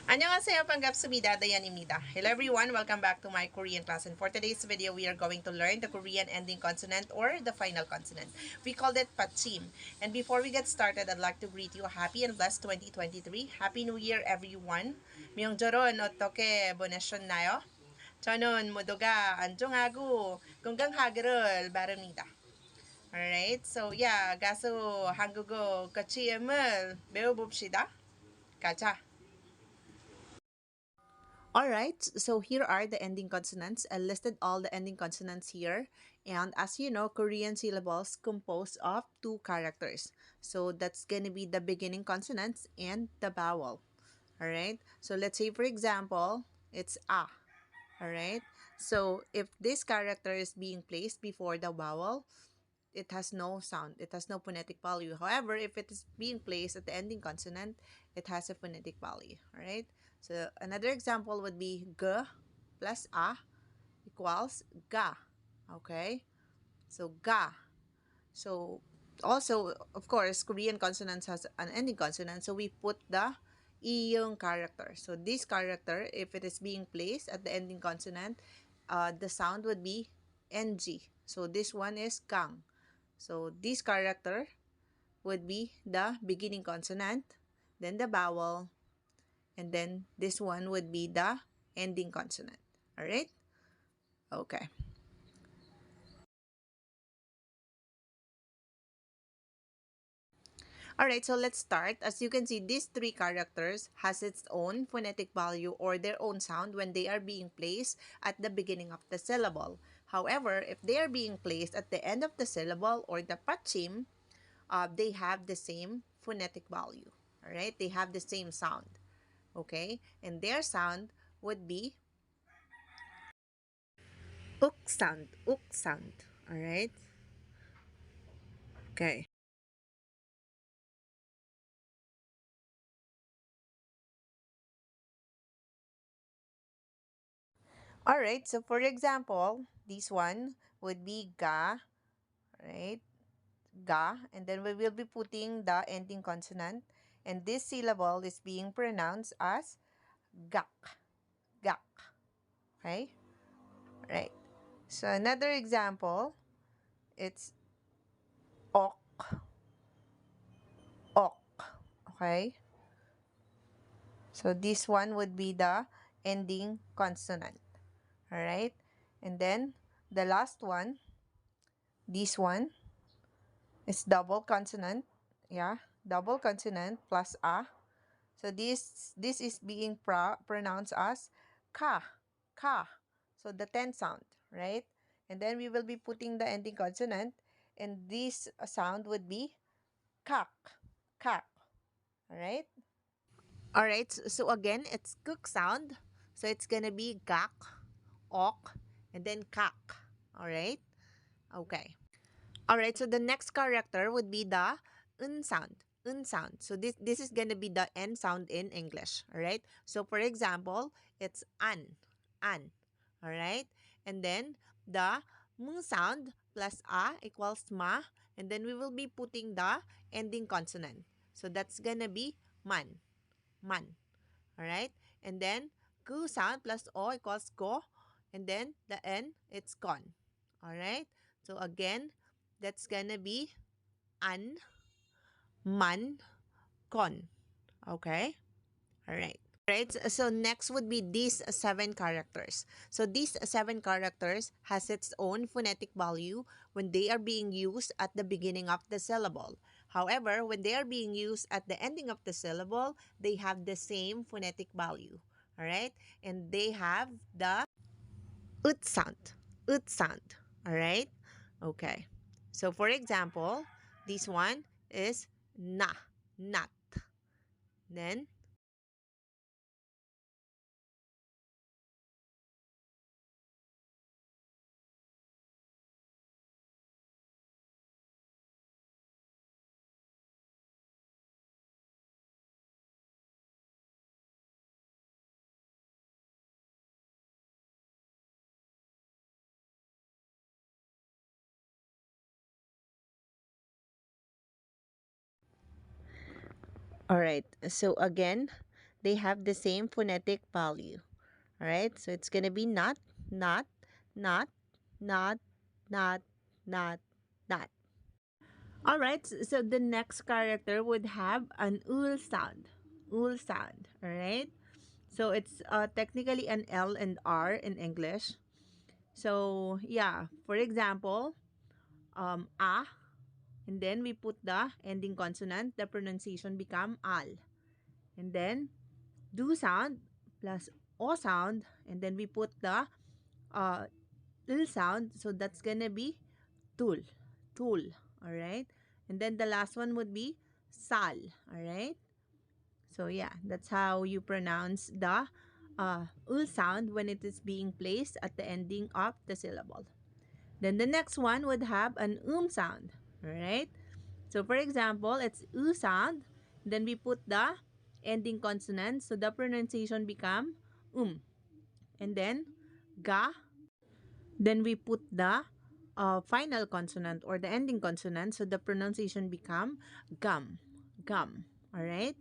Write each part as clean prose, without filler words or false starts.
안녕하세요, 반갑습니다. Dayanimida. Hello everyone, welcome back to my Korean class. And for today's video, we are going to learn the Korean ending consonant or the final consonant. We called it Batchim. And before we get started, I'd like to greet you a happy and blessed 2023. Happy New Year, everyone. 명절은 어떻게 보내셨나요? 저는 모두가 안정하고 건강하기를 바랍니다. Alright, so yeah, 가수 한국어 가치음을 배워봅시다. 가자. Alright, so here are the ending consonants. I listed all the ending consonants here. And as you know, Korean syllables composed of two characters. So that's gonna be the beginning consonants and the vowel. Alright, so let's say for example, it's ah. Alright, so if this character is being placed before the vowel, it has no sound. It has no phonetic value. However, if it is being placed at the ending consonant, it has a phonetic value. All right. So another example would be g plus a equals ga. Okay. So ga. So also, of course, Korean consonants has an ending consonant. So we put the iyong character. So this character, if it is being placed at the ending consonant, the sound would be ng. So this one is kang. So this character would be the beginning consonant, then the vowel, and then this one would be the ending consonant. All right? Okay. Alright, so let's start. As you can see, these three characters has its own phonetic value or their own sound when they are being placed at the beginning of the syllable. However, if they are being placed at the end of the syllable or the pachim, they have the same phonetic value. All right, they have the same sound. Okay, and their sound would be uk sound, uk sound. All right. Okay. All right. So for example, this one would be ga, right? Ga, and then we will be putting the ending consonant, and this syllable is being pronounced as gak, gak. Okay. Right. So another example, it's ok, ok. Okay. So this one would be the ending consonant. All right. And then the last one, this one is double consonant. Yeah, double consonant plus a. So this is being pronounced as ka, ka. So the 10th sound, right? And then we will be putting the ending consonant, and this sound would be kak, kak. All right. All right. So again, it's cook sound. So it's gonna be gak, ok, and then kak. All right. Okay. All right. So the next character would be the un sound. Un sound. So this is gonna be the n sound in English. All right. So for example, it's an, an. All right. And then the mu sound plus a equals ma, and then we will be putting the ending consonant. So that's gonna be man, man. All right. And then gu sound plus o equals go, and then the n it's con. All right. So again, that's gonna be an, man, con. Okay. All right. Right. So next would be these seven characters. So these seven characters has its own phonetic value when they are being used at the beginning of the syllable. However, when they are being used at the ending of the syllable, they have the same phonetic value. All right. And they have the ut sound. Ut sound. All right. Okay. So for example, this one is na, not. Then all right. So again, they have the same phonetic value. All right, so it's gonna be not, not, not, not, not, not, not. All right, so the next character would have an ul sound. Ul sound. All right, so it's technically an L and R in English. So yeah, for example, a, and then we put the ending consonant, the pronunciation become al. And then do sound plus o sound, and then we put the uh l sound, so that's gonna be tul, tul. All right, and then the last one would be sal. All right, so yeah, that's how you pronounce the ul sound when it is being placed at the ending of the syllable. Then the next one would have an sound. All right, so for example, it's sound, then we put the ending consonant, so the pronunciation become and then ga, then we put the final consonant or the ending consonant, so the pronunciation become gum, gum. All right.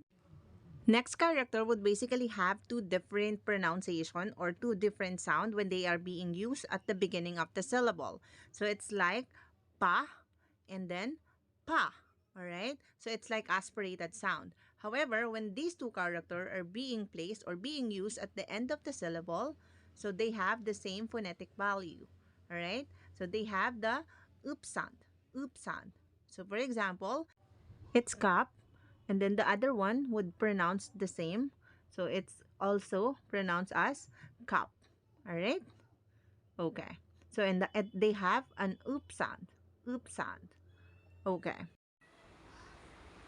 Next character would basically have two different pronunciation or two different sound when they are being used at the beginning of the syllable. So it's like pa and then pa. All right. So it's like aspirated sound. However, when these two characters are being placed or being used at the end of the syllable, so they have the same phonetic value. All right. So they have the oop sound, oop sound. So for example, it's cup, and then the other one would pronounce the same. So it's also pronounced as cup. All right? Okay. So they have an oop sound. Oop sound. Okay.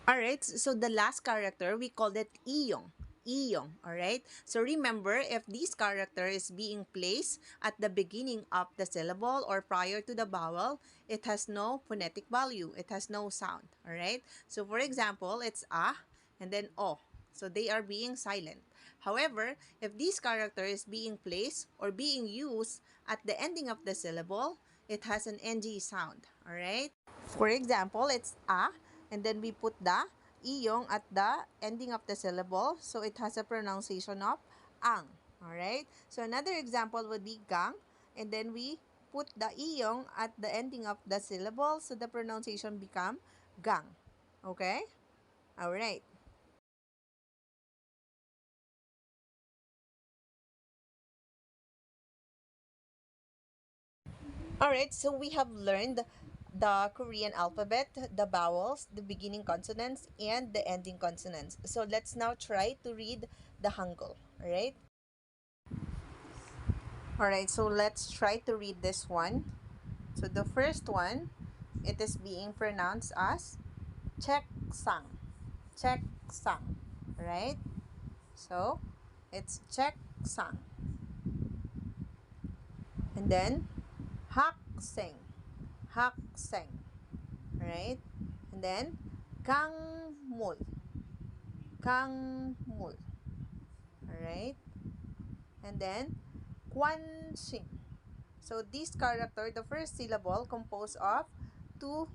All right, so the last character, we called it iyong. Iyong, all right? So remember, if this character is being placed at the beginning of the syllable or prior to the vowel, it has no phonetic value. It has no sound, all right? So for example, it's a and then o. So they are being silent. However, if this character is being placed or being used at the ending of the syllable, it has an ng sound, all right? For example, it's a, and then we put the iyong at the ending of the syllable, so it has a pronunciation of ang. Alright? So another example would be gang, and then we put the iyong at the ending of the syllable, so the pronunciation become gang. Okay? Alright. Alright, so we have learned the Korean alphabet, the vowels, the beginning consonants, and the ending consonants. So let's now try to read the Hangul. Alright? Alright, so let's try to read this one. So the first one, it is being pronounced as check sang. Check sang. Right? So it's check sang. And then hak sing. Hak sing. Right? And then kang mul. Kang mul. Alright? And then kwan sing. So this character, the first syllable composed of two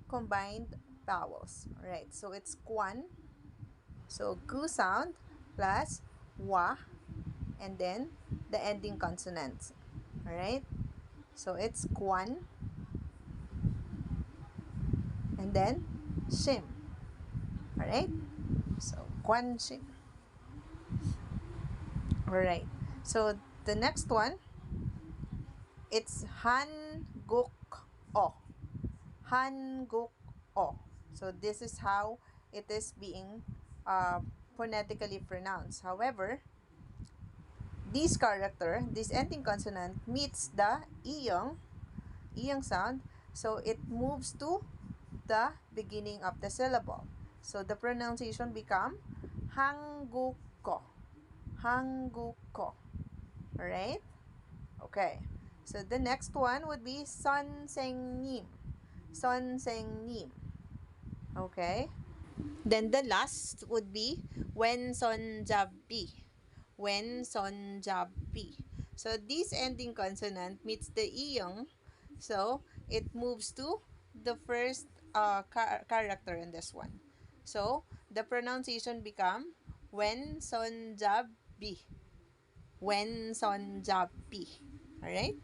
combined vowels. Alright, so it's kwan. So gu sound plus wa, and then the ending consonants. Alright, so it's kwan, and then shim. Alright, so kwan shim. Alright, so the next one, it's han guk o. Hanguk o. So this is how it is being phonetically pronounced. However, this character, this ending consonant meets the iyong sound, so it moves to the beginning of the syllable. So the pronunciation become hanguko. Hanguko. Alright? Okay. So the next one would be 선생님. 선생님. Okay. Then the last would be when sonjabi. When sonjabi. So this ending consonant meets the iyong, so it moves to the first character in this one. So the pronunciation become Wen son jabi. Wen son jabi. Alright?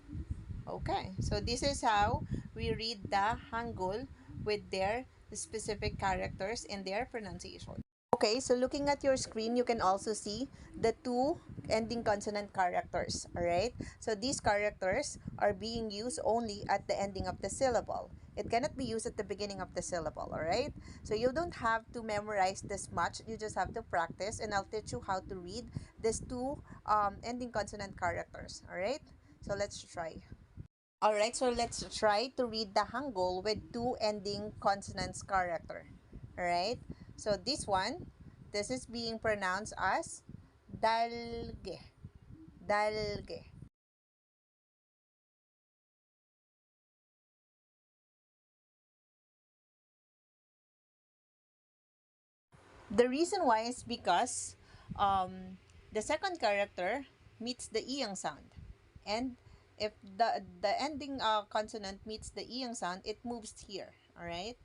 Okay. So this is how we read the Hangul with their specific characters and their pronunciation. Okay, so looking at your screen, you can also see the two ending consonant characters, alright? So these characters are being used only at the ending of the syllable. It cannot be used at the beginning of the syllable, alright? So you don't have to memorize this much. You just have to practice, and I'll teach you how to read these two ending consonant characters, alright? So let's try. Alright, so let's try to read the Hangul with two ending consonants character. Alright, so this is being pronounced as dalge, dalge. The reason why is because the second character meets the iyang sound. And if the ending consonant meets the iyang sound, it moves here. Alright?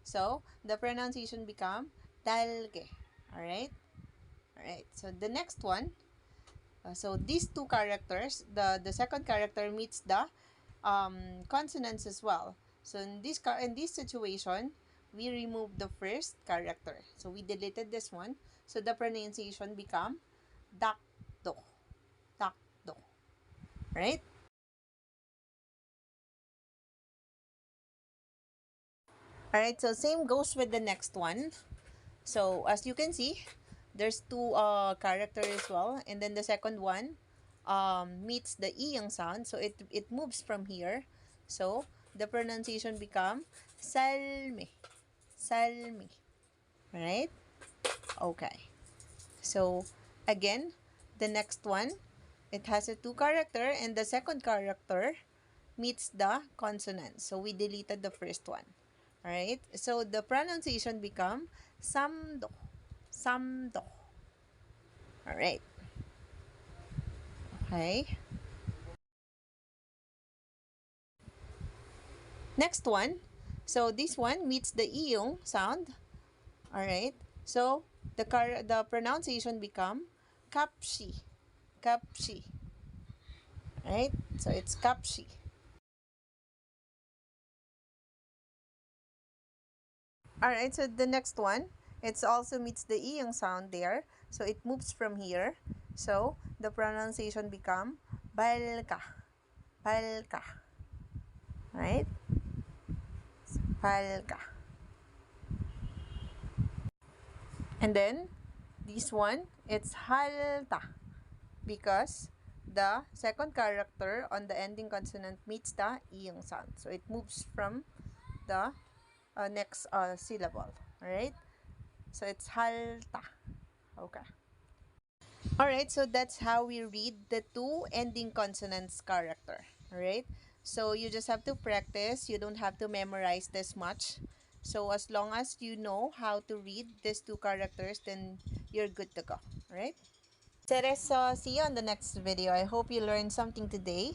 So, the pronunciation become dalge. Alright? Alright. So, the next one, so these two characters, the second character meets the consonants as well. So in this situation, we remove the first character. So we deleted this one. So the pronunciation become dakdo, dakdo, right? All right. So same goes with the next one. So as you can see, there's two characters as well, and then the second one meets the iyang sound, so it moves from here. So the pronunciation become salmi, salmi, right? Okay. So again, the next one, it has a two character, and the second character meets the consonant. So we deleted the first one. Alright? So the pronunciation become samdo, samdo. Alright. Okay. Next one. So this one meets the iyong sound. Alright. So the pronunciation become kapshi, kapshi. Right? So it's kapshi. Alright, so the next one, it's also meets the iyong sound there. So it moves from here. So the pronunciation become balka, balka. Right? Balka. And then this one, it's halta, because the second character on the ending consonant meets the iyong sound. So it moves from the next syllable. Alright? So it's halta. Okay. Alright, so that's how we read the two ending consonants character. Alright? So you just have to practice. You don't have to memorize this much. So as long as you know how to read these two characters, then you're good to go. Alright? So see you on the next video. I hope you learned something today.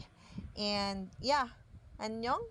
And yeah, annyeong.